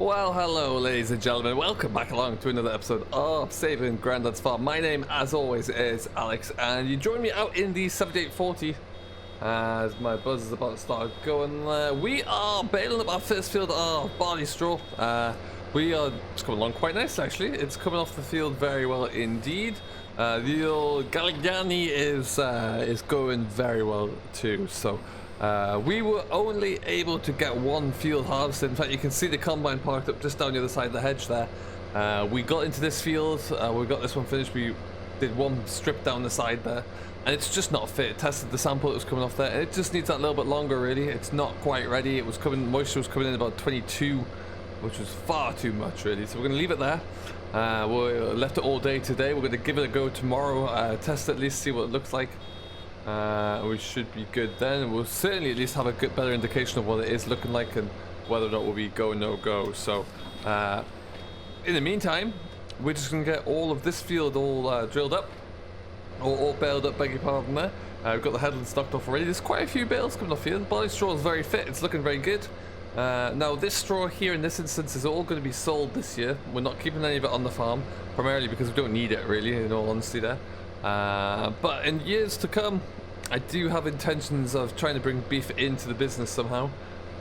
Well, hello ladies and gentlemen, welcome back along to another episode of Saving Grandad's Farm. My name, as always, is Alex, and you join me out in the 7840 as my buzz is about to start going. We are baling up our first field of barley straw. It's coming along quite nice actually. It's coming off the field very well indeed. The old Galigani is going very well too, so we were only able to get one field harvested. In fact, you can see the combine parked up just down the other side of the hedge there. We got into this field, we got this one finished, we did one strip down the side there, and it's just not fit. It tested the sample that was coming off there, and it just needs that little bit longer really. It's not quite ready. It was coming, moisture was coming in about 22, which was far too much really, so we're going to leave it there. We left it all day today. We're going to give it a go tomorrow, test it at least, see what it looks like. We should be good then. We'll certainly at least have a good, better indication of what it is looking like and whether or not we'll be go no go. So in the meantime, we're just gonna get all of this field all drilled up, or all baled up, beg your pardon there. We've got the headland stocked off already. There's quite a few bales coming off here. The barley straw is very fit, it's looking very good. Now this straw here in this instance is all going to be sold this year. We're not keeping any of it on the farm, primarily because we don't need it really, in all honesty there. But in years to come, I do have intentions of trying to bring beef into the business somehow,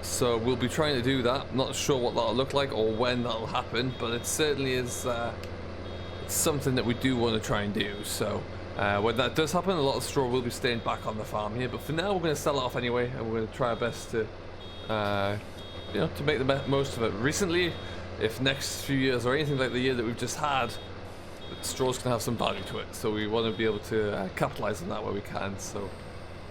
so we'll be trying to do that. Not sure what that'll look like or when that'll happen, but it certainly is it's something that we do want to try and do. So when that does happen, a lot of straw will be staying back on the farm here, but for now we're going to sell it off anyway, and we're going to try our best to to make the most of it. Recently, if next few years or anything like the year that we've just had, straw's gonna have some value to it, so we want to be able to capitalize on that where we can. So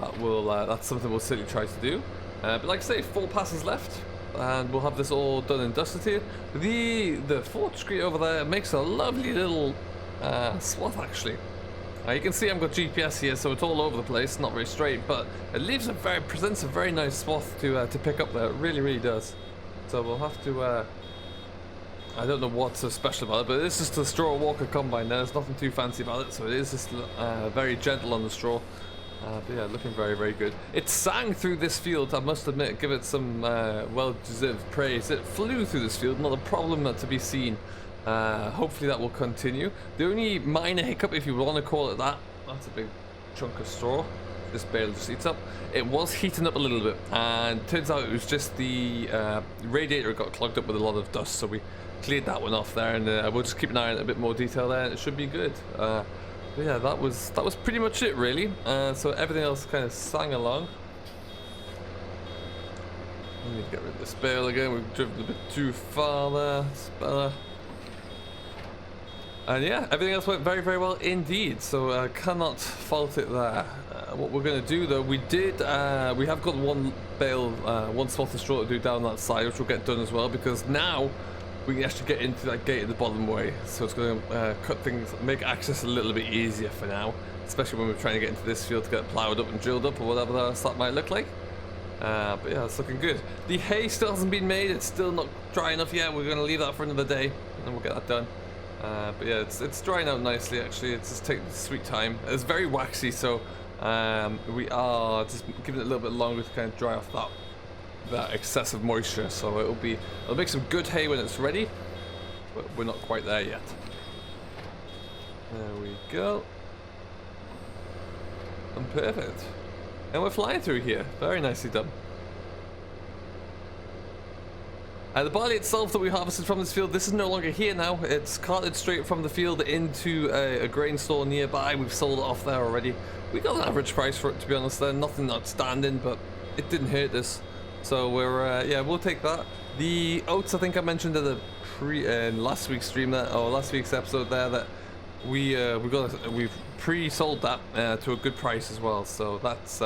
that will that's something we'll certainly try to do. But like I say, 4 passes left, and we'll have this all done and dusted here. The fourth screen over there makes a lovely little swath actually. You can see I've got GPS here, so it's all over the place, not very straight, but it presents a very nice swath to pick up there. It really does. So we'll have to. I don't know what's so special about it, but it's just a straw walker combine. There's nothing too fancy about it, so it is just very gentle on the straw. But yeah, looking very good. It sang through this field, I must admit, give it some well-deserved praise. It flew through this field, not a problem to be seen. Hopefully that will continue. The only minor hiccup, if you want to call it that, that's a big chunk of straw. This bale just eats up. It was heating up a little bit, and turns out it was just the radiator got clogged up with a lot of dust, so we cleared that one off there, and we'll just keep an eye on it, a bit more detail there, and it should be good. But yeah, that was pretty much it really. So everything else kind of sang along. Let me get rid of this bale again. We've driven a bit too far there. It's better. And yeah, everything else went very well indeed, so cannot fault it there. What we're going to do though, we have got one bale, one swath of straw to do down that side, which will get done as well, because now we can actually get into that gate at the bottom way, so it's going to cut things, make access a little bit easier for now, especially when we're trying to get into this field to get ploughed up and drilled up or whatever else that might look like. But yeah, it's looking good. The hay still hasn't been made, it's still not dry enough yet. We're going to leave that for another day, and then we'll get that done. But yeah, it's drying out nicely actually. It's just taking sweet time. It's very waxy, so we are just giving it a little bit longer to kind of dry off that excessive moisture. So it'll make some good hay when it's ready, but we're not quite there yet. There we go. And perfect. And we're flying through here. Very nicely done. The barley itself that we harvested from this field, this is no longer here now. It's carted straight from the field into a grain store nearby. We've sold it off there already. We got an average price for it, to be honest. There, nothing outstanding, but it didn't hurt us. So we're yeah, we'll take that. The oats, I think I mentioned in the last week's stream there, or last week's episode there, that we've pre-sold that to a good price as well. So that's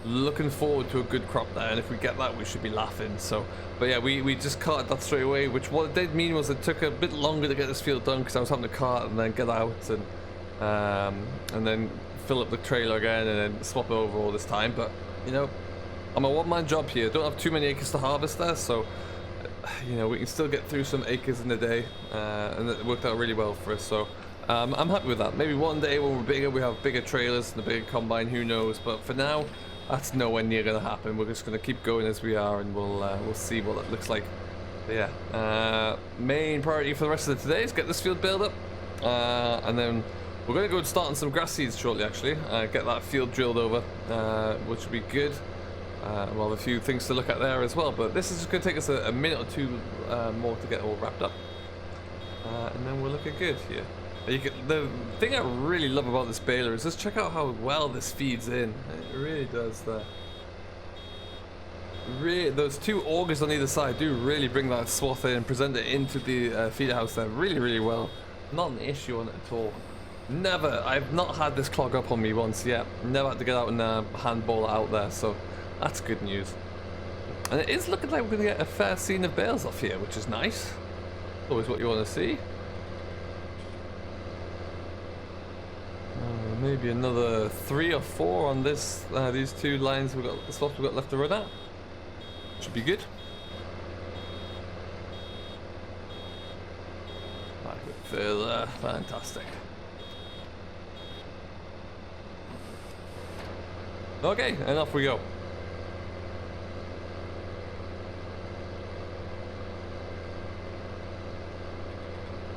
looking forward to a good crop there, and if we get that, we should be laughing. So, but yeah, we just carted that straight away, which what it did mean was it took a bit longer to get this field done, because I was having to cart and then get out and then fill up the trailer again and then swap it over all this time. But you know, I'm a one-man job here. Don't have too many acres to harvest there, so you know, we can still get through some acres in a day, and it worked out really well for us. So I'm happy with that. Maybe one day when we're bigger, we have bigger trailers and a bigger combine, who knows. But for now, that's nowhere near going to happen. We're just going to keep going as we are, and we'll see what that looks like But yeah, main priority for the rest of today is get this field built up, and then we're going to go and start on some grass seeds shortly. Actually, get that field drilled over, which will be good. We'll have a few things to look at there as well. But this is just going to take us a minute or two more to get all wrapped up, and then we're looking good here. The thing I really love about this baler is just check out how well this feeds in. It really does that. Those two augers on either side do really bring that swath in and present it into the feeder house there really well. Not an issue on it at all. Never, I've not had this clog up on me once yet. Never had to get out and handball it out there, so that's good news. And it is looking like we're going to get a fair scene of bales off here, which is nice. Always what you want to see. Maybe another 3 or 4 on this. These two lines the slots we've got left to run out. Should be good. Back a bit further. Fantastic. Okay, and off we go.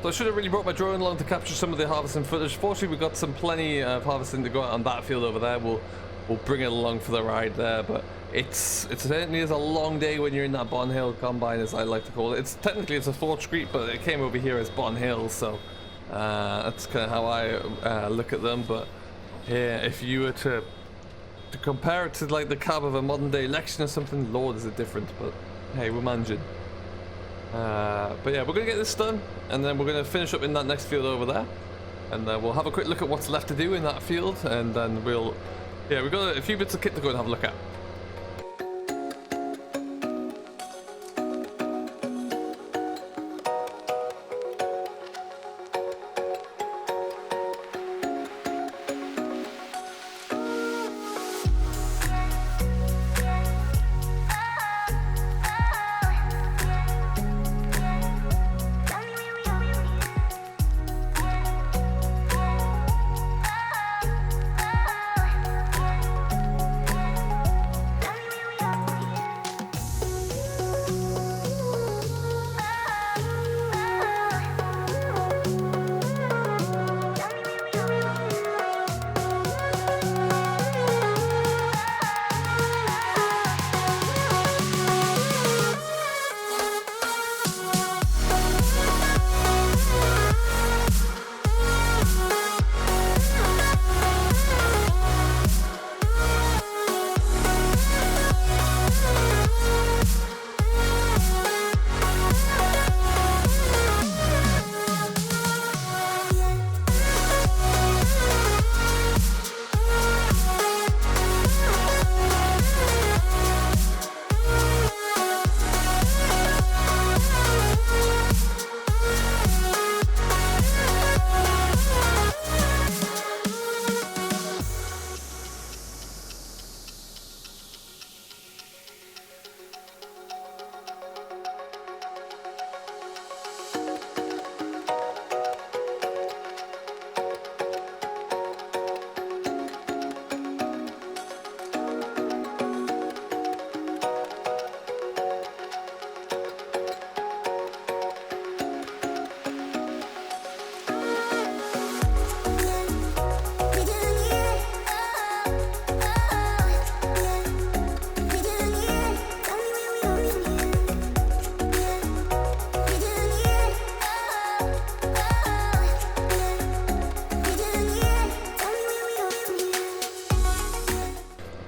So I should have really brought my drone along to capture some of the harvesting footage. Fortunately, we've got plenty of harvesting to go out on that field over there. We'll bring it along for the ride there, but it certainly is a long day when you're in that Bon Hill combine, as I like to call it. Technically it's a 4th Street, but it came over here as Bon Hill, so that's kind of how I look at them. But yeah, if you were to compare it to like the cab of a modern day Lexion or something, Lord, is it different, but hey, we're managing. But yeah, we're gonna get this done, and then we're gonna finish up in that next field over there, and we'll have a quick look at what's left to do in that field, and then we've got a few bits of kit to go and have a look at.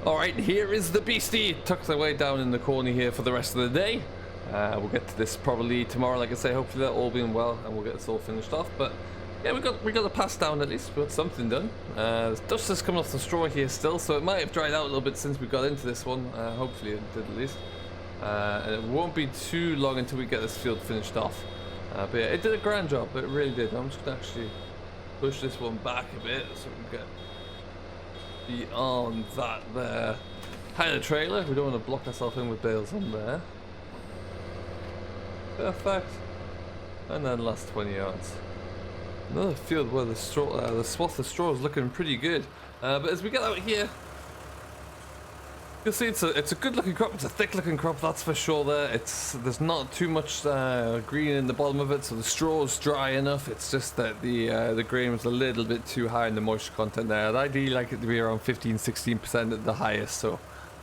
Alright, here is the beastie tucked away down in the corner here for the rest of the day. We'll get to this probably tomorrow, like I say, hopefully that all being well, and we'll get this all finished off. But yeah, we got the pass down at least. We got something done. Dust is coming off the straw here still, so it might have dried out a little bit since we got into this one. Hopefully it did at least. And it won't be too long until we get this field finished off. But yeah, it did a grand job. It really did. I'm just gonna actually push this one back a bit so we can get beyond that there. Hide the trailer. We don't want to block ourselves in with bales on there. Perfect. And then last 20 yards. Another field where the straw, the swath of straw is looking pretty good. But as we get out here, You'll see it's a good looking crop. It's a thick looking crop, that's for sure. There's not too much green in the bottom of it, so the straw's dry enough. It's just that the grain was a little bit too high in the moisture content there. I'd ideally like it to be around 15-16% at the highest, so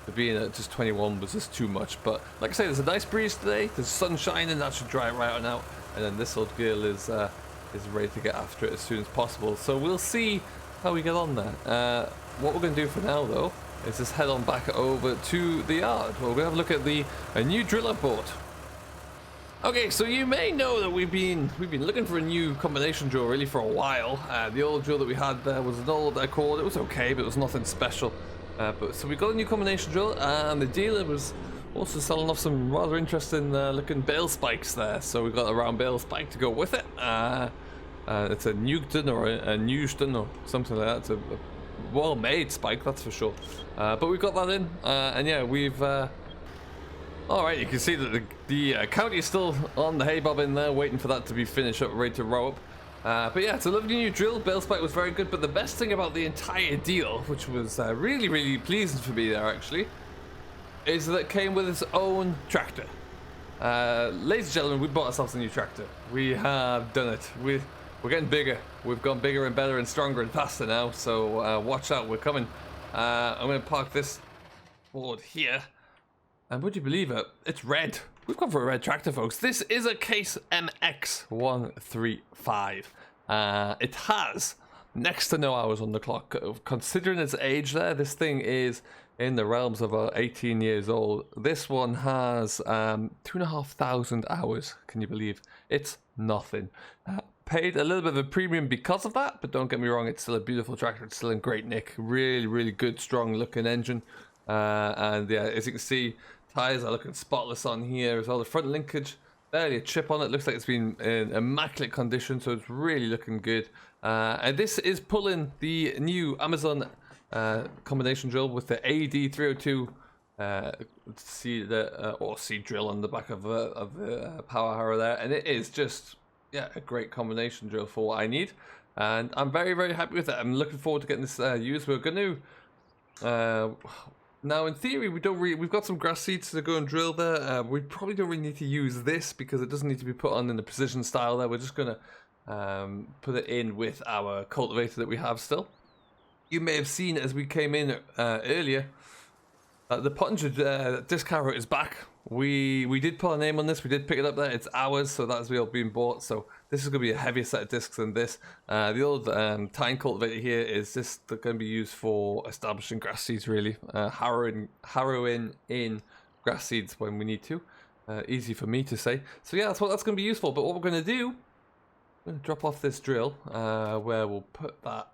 the being at just 21 was just too much. But like I say, there's a nice breeze today. There's sun shining, that should dry it right on out. And then this old girl is ready to get after it as soon as possible. So we'll see how we get on there. What we're going to do for now, though, is just head on back over to the yard. Well, we're going to have a look at a new drill I bought. Okay, so you may know that we've been looking for a new combination drill really for a while. The old drill that we had there was an old Accord. It was okay, but it was nothing special. So we got a new combination drill, and the dealer was also selling off some rather interesting looking bale spikes there. So we got a round bale spike to go with it. It's a Newton or a Newton or something like that. It's a well-made spike, that's for sure. But we got that in, and yeah, we've. All right, you can see that the county is still on the hay bobbin there, waiting for that to be finished up, ready to row up. But yeah, it's a lovely new drill. Bale spike was very good, but the best thing about the entire deal, which was really, really pleasing for me there actually, is that it came with its own tractor. Ladies and gentlemen, we bought ourselves a new tractor. We have done it. We're getting bigger. We've gone bigger and better and stronger and faster now, so watch out, we're coming. I'm going to park this board here. And would you believe it? It's red. We've gone for a red tractor, folks. This is a Case MX135. It has next to no hours on the clock. Considering its age there, this thing is in the realms of 18 years old. This one has 2,500 hours. Can you believe? It's nothing. Paid a little bit of a premium because of that, but don't get me wrong, it's still a beautiful tractor. It's still in great nick. Really, really good, strong looking engine. And yeah, as you can see, tires are looking spotless on here as well. The front linkage, barely a chip on it. Looks like it's been in immaculate condition, so it's really looking good. And this is pulling the new Amazon combination drill with the AD302 seed drill on the back of the power harrow there, and it is just a great combination drill for what I need, and I'm very, very happy with it. I'm looking forward to getting this used. We're going to now, in theory, we've got some grass seeds to go and drill there. We probably don't really need to use this because it doesn't need to be put on in the precision style there. We're just going to put it in with our cultivator that we have still. You may have seen as we came in earlier, the Pottinger disc harrow is back. We did put a name on this. We did pick it up there. It's ours, so that's all being bought. So this is going to be a heavier set of discs than this. The old tine cultivator here is just going to be used for establishing grass seeds, really. Harrowing in grass seeds when we need to. Easy for me to say. So yeah, that's what that's going to be used for. But what we're going to do, we're going to drop off this drill where we'll put that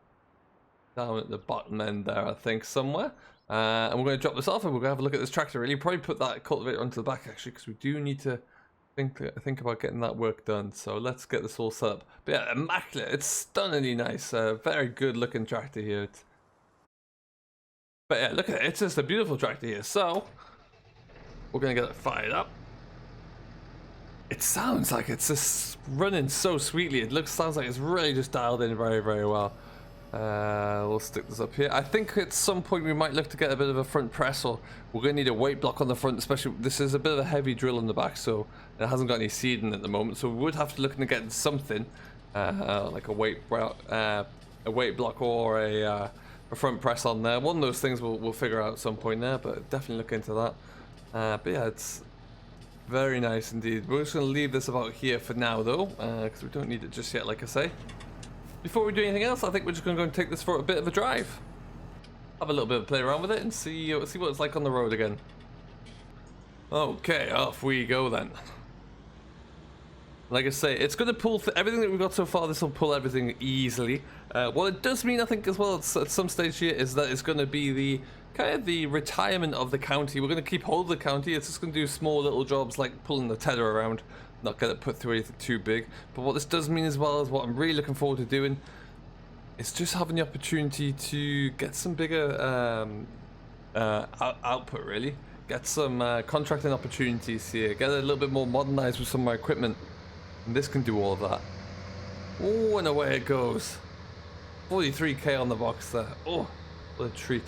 down at the bottom end there, I think, somewhere. And we're going to drop this off and we're going to have a look at this tractor. Really, probably put that cultivator onto the back actually, because we do need to think about getting that work done. So let's get this all set up. But yeah, immaculate. It's stunningly nice. Very good looking tractor here. But yeah, look at it. It's just a beautiful tractor here. So we're going to get it fired up. It sounds like it's just running so sweetly. It sounds like it's really just dialed in very, very well. We'll stick this up here. I think at some point we might look to get a bit of a front press, or we're going to need a weight block on the front, especially this is a bit of a heavy drill in the back, so it hasn't got any seeding at the moment, so we would have to look to get something like a weight block or a front press on there. One of those things we'll figure out at some point there, but definitely look into that. But yeah, it's very nice indeed. We're just going to leave this about here for now though, because we don't need it just yet, like I say. Before we do anything else, I think we're just going to go and take this for a bit of a drive. Have a little bit of play around with it and see what it's like on the road again. Okay, off we go then. Like I say, it's going to pull everything that we've got so far. This will pull everything easily. What it does mean, I think, as well, at some stage here, is that it's going to be the kind of the retirement of the county. We're going to keep hold of the county. It's just going to do small little jobs like pulling the tether around. Not going to put through anything too big. But what this does mean as well is what I'm really looking forward to doing is just having the opportunity to get some bigger output, really. Get some contracting opportunities here. Get a little bit more modernized with some of my equipment. And this can do all of that. Oh, and away it goes. 43k on the box there. Oh, what a treat.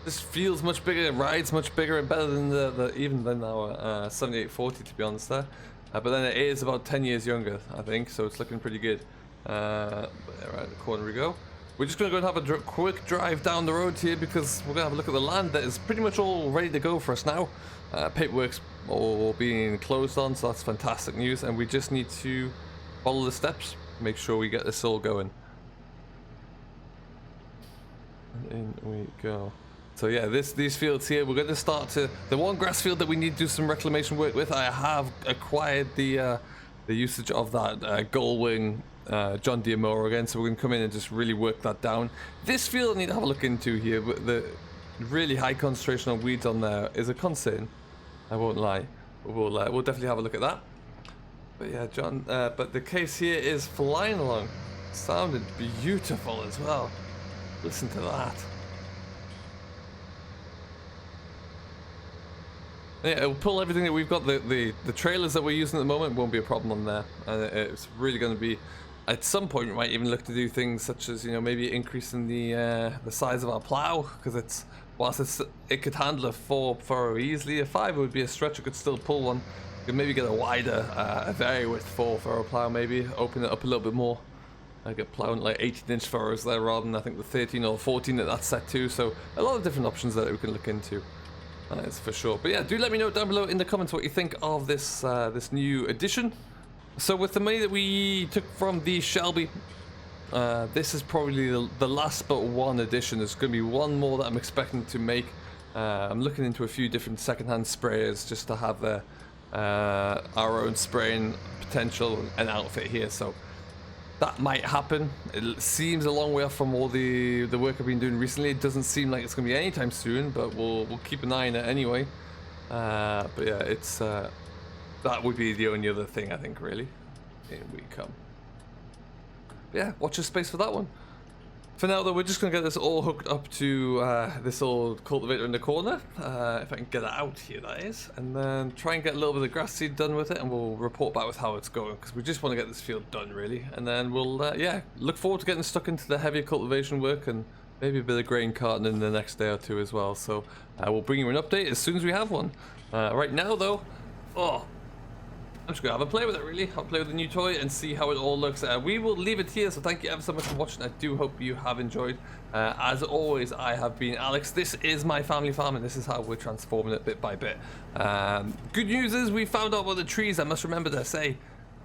This feels much bigger, it rides much bigger and better than even than our 7840, to be honest there. But then it is about 10 years younger, I think, so it's looking pretty good. Right in the corner we go. We're just going to go and have a quick drive down the road here because we're going to have a look at the land that is pretty much all ready to go for us now. Paperwork's all being closed on, so that's fantastic news, and we just need to follow the steps, make sure we get this all going. And in we go. So yeah, these fields here, we're going to start to the one grass field that we need to do some reclamation work with. I have acquired the usage of that Gullwing John Deere mower again, so we're going to come in and just really work that down. This field I need to have a look into here, but the really high concentration of weeds on there is a concern. I won't lie. We'll definitely have a look at that. But yeah, John. But the case here is flying along. Sounded beautiful as well. Listen to that. Yeah, it'll pull everything that we've got. The trailers that we're using at the moment won't be a problem on there, and it's really going to be. At some point, we might even look to do things such as, you know, maybe increasing the size of our plow, because it's whilst it could handle a 4 furrow easily. A 5 would be a stretch. It could still pull one. You could maybe get a wider, a very width 4 furrow plow, maybe open it up a little bit more. I get plowing like 18-inch furrows there rather than I think the 13 or 14 that that's set to. So a lot of different options that we can look into. That's for sure. But yeah, do let me know down below in the comments what you think of this this new addition. So with the money that we took from the Shelby, this is probably the last but one addition. There's going to be one more that I'm expecting to make. I'm looking into a few different secondhand sprayers just to have our own spraying potential and outfit here. So that might happen. It seems a long way off from all the work I've been doing recently. It doesn't seem like it's going to be anytime soon, but we'll keep an eye on it anyway. But yeah, it's that would be the only other thing I think, really. In we come. But yeah, watch your space for that one. For now though, we're just going to get this all hooked up to this old cultivator in the corner, if I can get it out here, that is, and then try and get a little bit of grass seed done with it, and we'll report back with how it's going, because we just want to get this field done really, and then we'll yeah, look forward to getting stuck into the heavier cultivation work and maybe a bit of grain carting in the next day or two as well. So we'll bring you an update as soon as we have one. Right now though, I'm just going to have a play with it, really. I'll play with the new toy and see how it all looks. We will leave it here, so thank you ever so much for watching. I do hope you have enjoyed. As always, I have been Alex. This is my family farm, and this is how we're transforming it bit by bit. Good news is we found out about the trees. I must remember to say,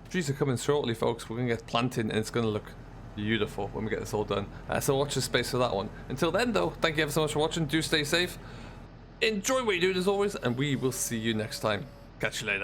trees are coming shortly, folks. We're going to get planting, and it's going to look beautiful when we get this all done. So watch the space for that one. Until then, though, thank you ever so much for watching. Do stay safe. Enjoy what you do, as always, and we will see you next time. Catch you later.